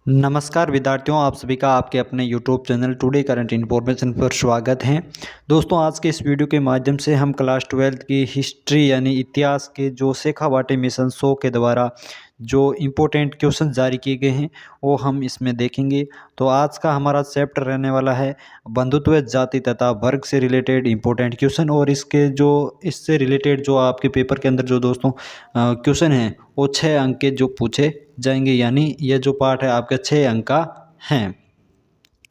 नमस्कार विद्यार्थियों, आप सभी का आपके अपने YouTube channel today current information पर स्वागत है। दोस्तों, आज के इस वीडियो के माध्यम से हम क्लास 12 की हिस्ट्री यानी इतिहास के जो शेखावाटी मिशन 100 के द्वारा जो इम्पोर्टेंट क्वेश्चन जारी किए गए हैं वो हम इसमें देखेंगे। तो आज का हमारा चैप्टर रहने वाला है बंधुत्व, जाति तथा वर्ग से रिलेटेड इम्पोर्टेंट क्वेश्चन। और इससे रिलेटेड जो आपके पेपर के अंदर जो दोस्तों क्वेश्चन हैं वो 6 अंक के जो पूछे जाएंगे, यानी ये जो पार्ट है आपका 6 अंक का है।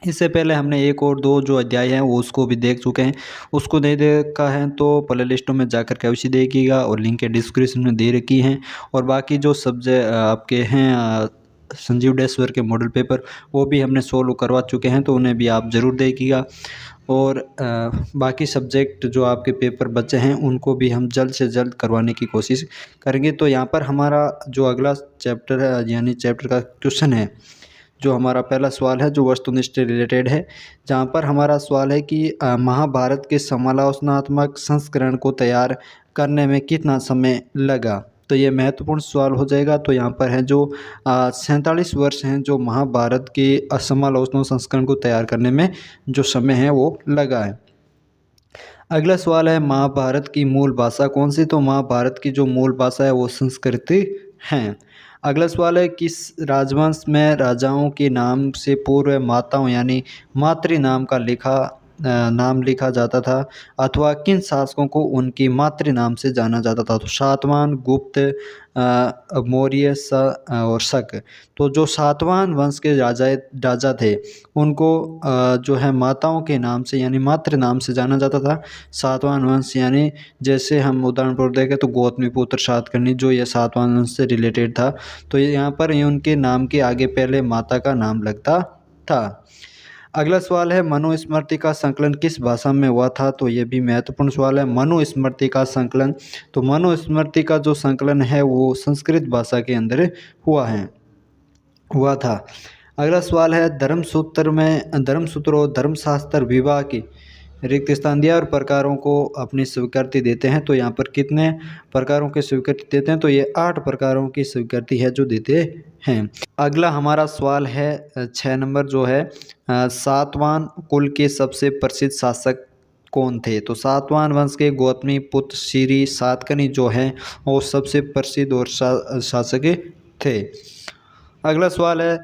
इससे पहले हमने एक और दो जो अध्याय हैं वो उसको भी देख चुके हैं। उसको नहीं देखा है तो प्ले लिस्टों में जाकर के अवश्य देखिएगा, और लिंक के डिस्क्रिप्शन में दे रखी हैं। और बाकी जो सब्जेक्ट आपके हैं संजीव डेश्वर के मॉडल पेपर वो भी हमने सोल्व करवा चुके हैं, तो उन्हें भी आप ज़रूर देखिएगा। और बाकी सब्जेक्ट जो आपके पेपर बचे हैं उनको भी हम जल्द से जल्द करवाने की कोशिश करेंगे। तो यहाँ पर हमारा जो अगला चैप्टर है यानी चैप्टर का क्वेश्चन है, जो हमारा पहला सवाल है जो वस्तुनिष्ठ रिलेटेड है, जहाँ पर हमारा सवाल है कि महाभारत के समालोचनात्मक संस्करण को तैयार करने में कितना समय लगा। तो ये महत्वपूर्ण सवाल हो जाएगा। तो यहाँ पर है जो 47 वर्ष हैं जो महाभारत के समालोचना संस्करण को तैयार करने में जो समय है वो लगा है। अगला सवाल है महाभारत की मूल भाषा कौन सी। तो महाभारत की जो मूल भाषा है वो संस्कृत है। अगला सवाल है किस राजवंश में राजाओं के नाम से पूर्व माताओं यानी मातृ नाम लिखा जाता था, अथवा किन शासकों को उनकी मातृ नाम से जाना जाता था। तो सातवाहन, गुप्त, मौर्य और शक। तो जो सातवाहन वंश के राजा थे उनको जो है माताओं के नाम से यानी मातृ नाम से जाना जाता था। सातवाहन वंश यानी जैसे हम उदाहरण पर देखें तो गौतमीपुत्र सातकर्णी, जो ये सातवाहन वंश से रिलेटेड था। तो यहाँ पर ये उनके नाम के आगे पहले माता का नाम लगता था। अगला सवाल है मनुस्मृति का संकलन किस भाषा में हुआ था। तो ये भी महत्वपूर्ण सवाल है, मनुस्मृति का संकलन। तो मनुस्मृति का जो संकलन है वो संस्कृत भाषा के अंदर हुआ था। अगला सवाल है धर्मसूत्र और धर्मशास्त्र विवाह की रिक्त स्थान दिया और प्रकारों को अपनी स्वीकृति देते हैं। तो यहाँ पर कितने प्रकारों की स्वीकृति देते हैं। तो ये 8 प्रकारों की स्वीकृति है जो देते हैं। अगला हमारा सवाल है 6 नंबर जो है सातवाहन कुल के सबसे प्रसिद्ध शासक कौन थे। तो सातवाहन वंश के गौतमी पुत्र श्री सातकर्णी जो हैं वो सबसे प्रसिद्ध और शासक थे। अगला सवाल है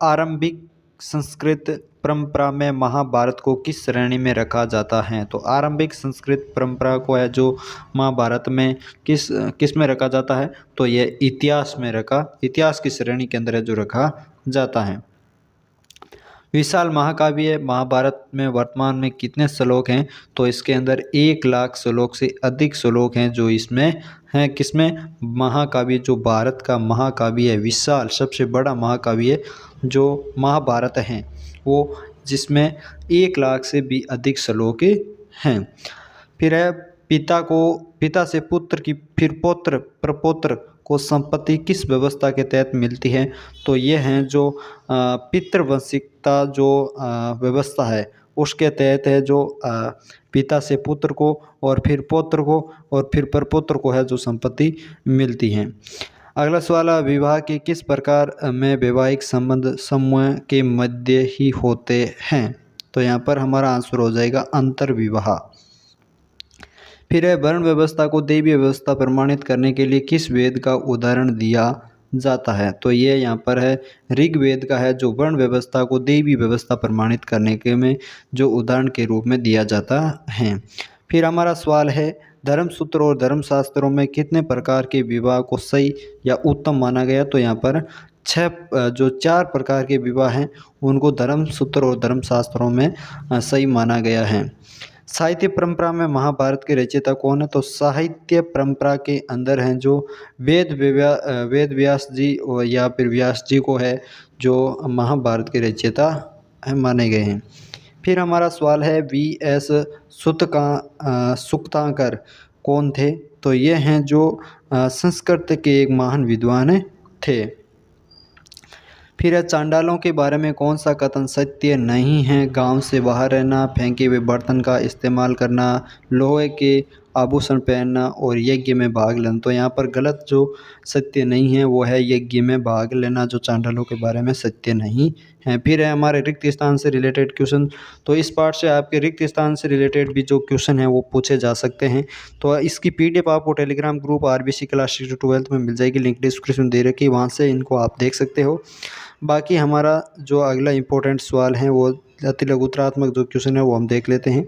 आरंभिक संस्कृत परंपरा में महाभारत को किस श्रेणी में रखा जाता है। तो आरंभिक संस्कृत परंपरा को है जो महाभारत में किस में रखा जाता है। तो ये इतिहास की श्रेणी के अंदर है जो रखा जाता है। विशाल महाकाव्य महाभारत में वर्तमान में कितने श्लोक हैं। तो इसके अंदर 1 लाख श्लोक से अधिक श्लोक हैं जो इसमें हैं। किसमें? महाकाव्य, जो भारत का महाकाव्य है, विशाल सबसे बड़ा महाकाव्य जो महाभारत है वो, जिसमें 1 लाख से भी अधिक श्लोक हैं। फिर है पिता से पुत्र की फिर पौत्र प्रपौत्र को संपत्ति किस व्यवस्था के तहत मिलती है। तो ये हैं जो पितृवंशिकता जो व्यवस्था है उसके तहत है, जो पिता से पुत्र को और फिर पौत्र को और फिर प्रपौत्र को है जो संपत्ति मिलती है। अगला सवाल है विवाह के किस प्रकार में वैवाहिक संबंध समूह के मध्य ही होते हैं। तो यहाँ पर हमारा आंसर हो जाएगा अंतर्विवाह। फिर है वर्ण व्यवस्था को दैवीय व्यवस्था प्रमाणित करने के लिए किस वेद का उदाहरण दिया जाता है। तो ये यहाँ पर है ऋग्वेद का है जो वर्ण व्यवस्था को दैवीय व्यवस्था प्रमाणित करने के में जो उदाहरण के रूप में दिया जाता है। फिर हमारा सवाल है धर्मसूत्र और धर्मशास्त्रों में कितने प्रकार के विवाह को सही या उत्तम माना गया। तो यहाँ पर 4 प्रकार के विवाह हैं उनको धर्मसूत्र और धर्मशास्त्रों में सही माना गया है। साहित्य परंपरा में महाभारत के रचयिता कौन है। तो साहित्य परंपरा के अंदर हैं जो वेद व्यास जी या फिर व्यास जी को है जो महाभारत के रचयिता माने गए हैं। फिर हमारा सवाल है V.S. सुक्तांकर कौन थे। तो ये हैं जो संस्कृत के एक महान विद्वान थे। फिर चांडालों के बारे में कौन सा कथन सत्य नहीं है। गांव से बाहर रहना, फेंके हुए बर्तन का इस्तेमाल करना, लोहे के आभूषण पहनना और यज्ञ में भाग लेना। तो यहाँ पर गलत जो सत्य नहीं है वो है यज्ञ में भाग लेना, जो चांडालों के बारे में सत्य नहीं है। फिर है हमारे रिक्त स्थान से रिलेटेड क्वेश्चन। तो इस पार्ट से आपके रिक्त स्थान से रिलेटेड भी जो क्वेश्चन है वो पूछे जा सकते हैं। तो इसकी पीडीएफ आपको Telegram group RBC class 6 to 12 में मिल जाएगी, लिंक डिस्क्रिप्शन दे रखी है, वहाँ से इनको आप देख सकते हो। बाकी हमारा जो अगला इंपॉर्टेंट सवाल है वो अति लघुत्रात्मक जो क्वेश्चन है वो हम देख लेते हैं।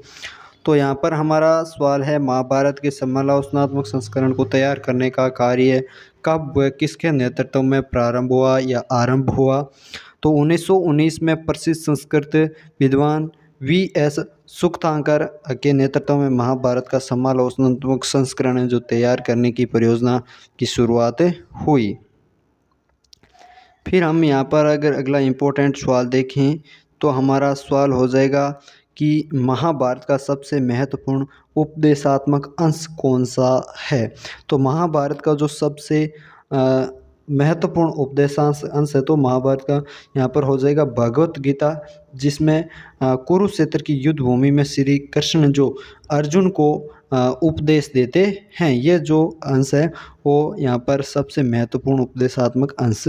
तो यहाँ पर हमारा सवाल है, महाभारत के समालोचनात्मक संस्करण को तैयार करने का कार्य कब व किसके नेतृत्व में प्रारंभ हुआ या आरंभ हुआ? तो 1919 में प्रसिद्ध संस्कृत विद्वान वी.एस. सुक्तांकर के नेतृत्व में महाभारत का समालोचनात्मक संस्करण है जो तैयार करने की परियोजना की शुरुआत हुई। फिर हम यहाँ पर अगर अगला इम्पोर्टेंट सवाल देखें तो हमारा सवाल हो जाएगा कि महाभारत का सबसे महत्वपूर्ण उपदेशात्मक अंश कौन सा है? तो महाभारत का जो सबसे महत्वपूर्ण उपदेशांश अंश है तो महाभारत का यहाँ पर हो जाएगा भगवत गीता, जिसमें कुरुक्षेत्र की युद्ध भूमि में श्री कृष्ण जो अर्जुन को उपदेश देते हैं, ये जो अंश है वो यहाँ पर सबसे महत्वपूर्ण उपदेशात्मक अंश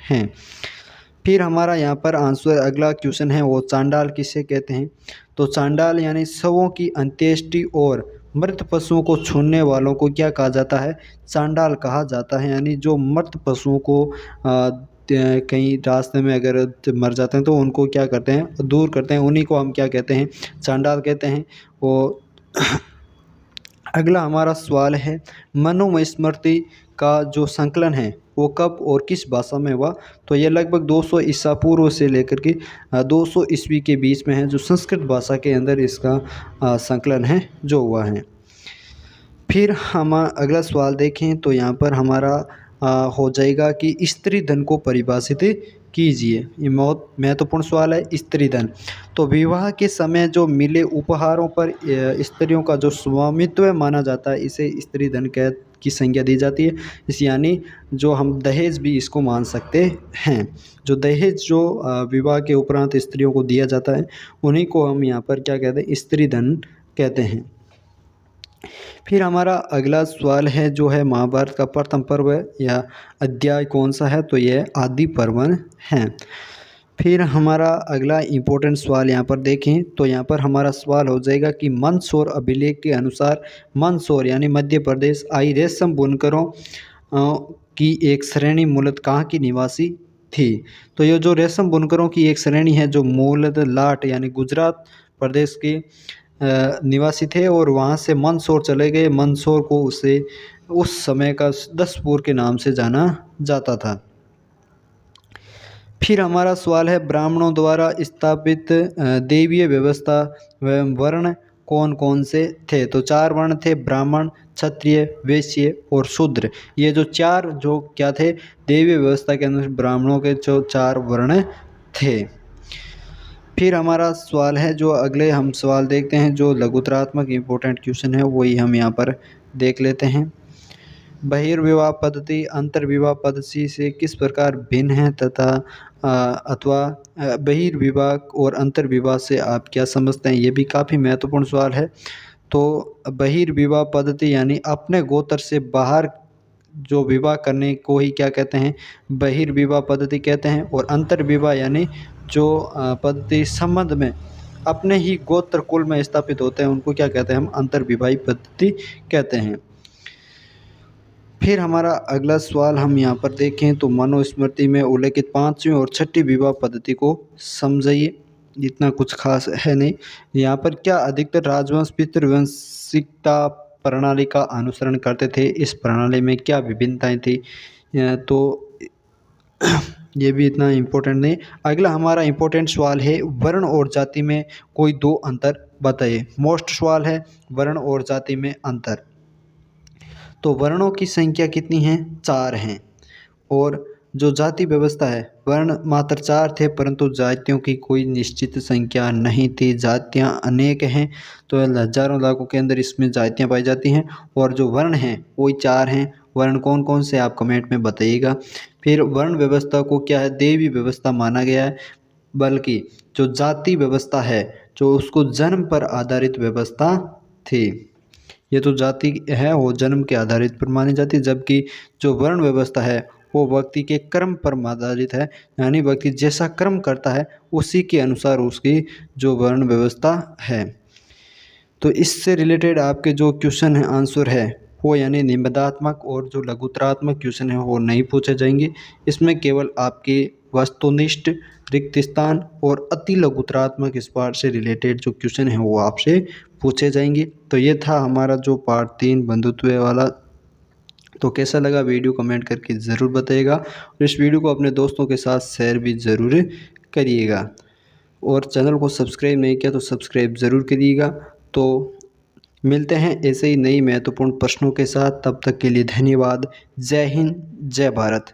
हैं। फिर हमारा यहाँ पर आंसर अगला क्वेश्चन है वो चांडाल किसे कहते हैं? तो चांडाल यानी शवों की अंत्येष्टि और मृत पशुओं को छूने वालों को क्या कहा जाता है? चांडाल कहा जाता है। यानी जो मृत पशुओं को कहीं रास्ते में अगर मर जाते हैं तो उनको क्या करते हैं, दूर करते हैं, उन्हीं को हम क्या कहते हैं, चांडाल कहते हैं। वो अगला हमारा सवाल है, मनुस्मृति का जो संकलन है वो कब और किस भाषा में हुआ? तो ये लगभग 200 ईसा पूर्व से लेकर के 200 ईस्वी के बीच में है, जो संस्कृत भाषा के अंदर इसका संकलन है जो हुआ है। फिर हम अगला सवाल देखें तो यहाँ पर हमारा हो जाएगा कि स्त्री धन को परिभाषित कीजिए। ये बहुत महत्वपूर्ण सवाल है, स्त्री धन। तो विवाह के समय जो मिले उपहारों पर स्त्रियों का जो स्वामित्व माना जाता है, इसे स्त्री धन की संज्ञा दी जाती है। इस यानी जो हम दहेज भी इसको मान सकते हैं। जो दहेज जो विवाह के उपरांत स्त्रियों को दिया जाता है उन्हीं को हम यहाँ पर क्या कहते हैं, स्त्री धन कहते हैं। फिर हमारा अगला सवाल है जो है, महाभारत का प्रथम पर्व या अध्याय कौन सा है? तो यह आदि पर्व है। फिर हमारा अगला इम्पोर्टेंट सवाल यहाँ पर देखें तो यहाँ पर हमारा सवाल हो जाएगा कि मंदसौर अभिलेख के अनुसार मंदसौर यानी मध्य प्रदेश आई रेशम बुनकरों की एक श्रेणी मूलतः कहाँ की निवासी थी? तो ये जो रेशम बुनकरों की एक श्रेणी है जो मूलतः लाट यानी गुजरात प्रदेश के निवासी थे और वहाँ से मंदसौर चले गए। मंदसौर को उस समय का दसपुर के नाम से जाना जाता था। फिर हमारा सवाल है, ब्राह्मणों द्वारा स्थापित देवीय व्यवस्था व वर्ण कौन कौन से थे? तो 4 वर्ण थे, ब्राह्मण, क्षत्रिय, वैश्य और शूद्र। ये जो 4 जो क्या थे, देवीय व्यवस्था के अंदर ब्राह्मणों के जो 4 वर्ण थे। फिर हमारा सवाल है जो अगले हम सवाल देखते हैं, जो लघुत्रात्मक इम्पोर्टेंट क्वेश्चन है वही हम यहाँ पर देख लेते हैं। बहिर्विवाह पद्धति अंतर्विवाह पद्धति से किस प्रकार भिन्न है तथा अथवा बहिर्विवाह और अंतर्विवाह से आप क्या समझते हैं? ये भी काफ़ी महत्वपूर्ण सवाल है। तो बहिर्विवाह पद्धति यानी अपने गोत्र से बाहर जो विवाह करने को ही क्या कहते हैं, बहिर्विवाह पद्धति कहते हैं। और अंतर्विवाह यानी जो पद्धति संबंध में अपने ही गोत्र कुल में स्थापित होते हैं उनको क्या कहते हैं, हम अंतर्विवाही पद्धति कहते हैं। फिर हमारा अगला सवाल हम यहाँ पर देखें तो मनुस्मृति में उल्लेखित 5वीं और 6ठी विवाह पद्धति को समझिए। इतना कुछ खास है नहीं। यहाँ पर क्या अधिकतर राजवंश पितृवंशिकता प्रणाली का अनुसरण करते थे? इस प्रणाली में क्या विभिन्नताएं थी? तो ये भी इतना इम्पोर्टेंट नहीं। अगला हमारा इम्पोर्टेंट सवाल है, वर्ण और जाति में कोई 2 अंतर बताइए। मोस्ट सवाल है, वर्ण और जाति में अंतर। तो वर्णों की संख्या कितनी है? 4 हैं। और जो जाति व्यवस्था है, वर्ण मात्र 4 थे परंतु जातियों की कोई निश्चित संख्या नहीं थी। जातियां अनेक हैं, तो हजारों लाखों के अंदर इसमें जातियां पाई जाती हैं। और जो वर्ण हैं वही 4 हैं। वर्ण कौन कौन से आप कमेंट में बताइएगा। फिर वर्ण व्यवस्था को क्या है, देवी व्यवस्था माना गया है, बल्कि जो जाति व्यवस्था है जो उसको जन्म पर आधारित व्यवस्था थी। ये तो जाति है वो जन्म के आधारित पर मानी जाती है, जबकि जो वर्ण व्यवस्था है वो व्यक्ति के कर्म पर आधारित है, यानी व्यक्ति जैसा कर्म करता है उसी के अनुसार उसकी जो वर्ण व्यवस्था है। तो इससे रिलेटेड आपके जो क्वेश्चन है आंसर है वो यानी निबंधात्मक और जो लघुत्तरात्मक क्वेश्चन है वो नहीं पूछे जाएंगे। इसमें केवल आपके वस्तुनिष्ठ, रिक्त स्थान और अति लघुत्तरात्मक इस पार्ट से रिलेटेड जो क्वेश्चन है वो आपसे पूछे जाएंगे। तो ये था हमारा जो पार्ट 3 बंधुत्व वाला। तो कैसा लगा वीडियो कमेंट करके ज़रूर बताइएगा, और इस वीडियो को अपने दोस्तों के साथ शेयर भी ज़रूर करिएगा, और चैनल को सब्सक्राइब नहीं किया तो सब्सक्राइब ज़रूर करिएगा। तो मिलते हैं ऐसे ही नई महत्वपूर्ण प्रश्नों के साथ, तब तक के लिए धन्यवाद। जय हिंद, जय भारत।